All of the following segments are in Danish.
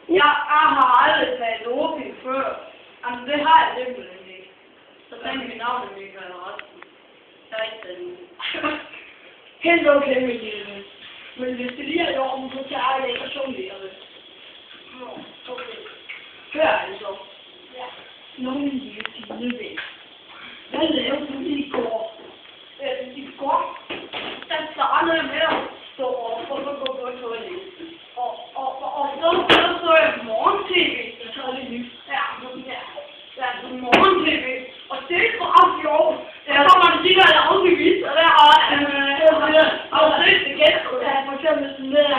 Jeg har aldrig taget doping før. Altså, det har jeg simpelthen ikke. Så den mit navn er Michael Rasmussen. Jeg er ikke den. Helt okay, men hvis det lige er i orden, så tager jeg ikke personligt det. Okay. Hør altså. Ja. Nogen lille fine ven. Hvad lavede du i går? I går, der startede jeg med at stå og gå på toilet. Og så jeg morgen-tv. Så er det nyt. Ja, morgen-tv. Og det er bare sjovt. Der kommer man sige, at der er afbevis, og der har og det er igen. Ja, for eksempel sådan der,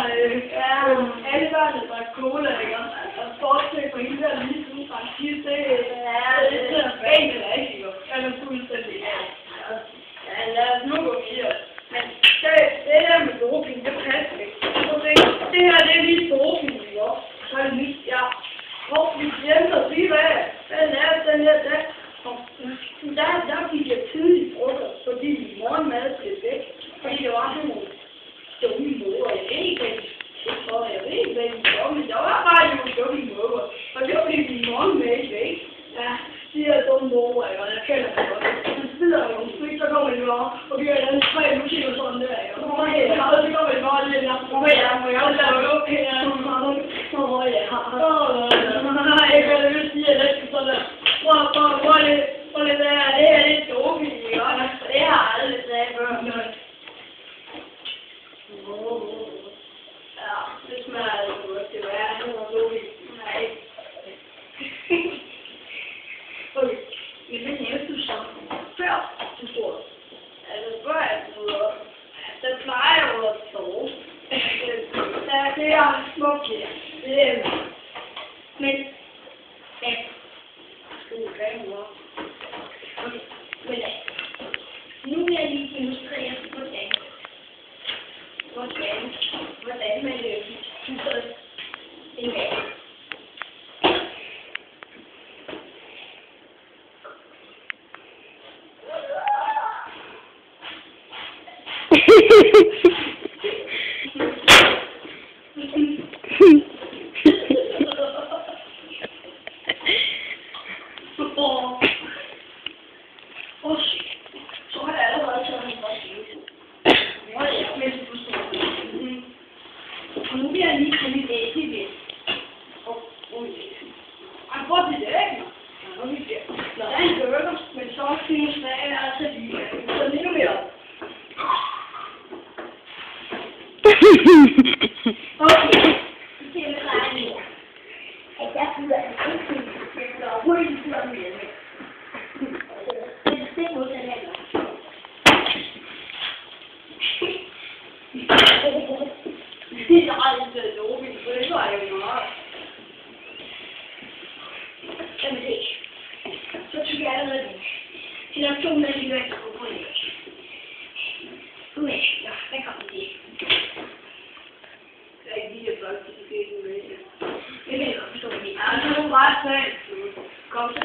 alle børnene drak cola, ikke? Og sportsøg på hende der lige sådan fra sidst, det er fængende, ikke? Jeg er fuldstændig. Ja, lad os nu gå videre. Men det der med doping, det passer ikke. Det her, det er lige doping, ikke? Så er det nyt, ja. Hvor vi glemte at sige, hvad er den her dag? Der fik jeg tidligt frokost, fordi min morgenmad blev væk. Fordi det var sådan nogle dumme måder. Jeg ved ikke, hvad de gjorde, men der var bare nogle dumme måder. Og det var fordi min morgenmad væk. Ja, de her dumme måder, ikke? Og jeg kender det godt. Så spider jeg nogle sprit, så kommer de bare, og vi har lavet 3 musik og sådan der, ikke? Og så kommer jeg her, og så kommer de bare lidt, og så kommer jeg, og jeg laver okay, og så kommer jeg, jeg kan jo sige, at det er sådan der. Prøv lige der, det er lidt doping, ikke? Og det har jeg aldrig sagt før. Ja, det smager altså godt. Det er doping. Nej. Okay, men hvad lavede du så før du stod? Altså, før jeg stod op, der plejer jeg jo at sove. Det er smukt, ja. Det er men, ja. Okay, men nu vil jeg lige illustrere, hvordan man husker en dag. Shit. Så har jeg allerede taget en godt mens du står. Og nu vil jeg lige tage mit æg i det. Jeg får til det, ikke? Ja, nu vil jeg. Der er en burger, men så findes smagen altså lige. Så lige nu mere. Okay. Det er klart nu. At jeg fylder en enkelt, jeg fylder hurtigt fylder med hjemme. Det er stik mod den her. Det er aldrig doping, for det var jo meget. Jamen det. Så tykker jeg allerede det. Til der 200 kilo ekstra på det. Okay, ja, hvad kommer det? Det er ikke lige, at folk kan se det med. Det vil jeg godt forstå. Ja, så er du bare selv. Kom så.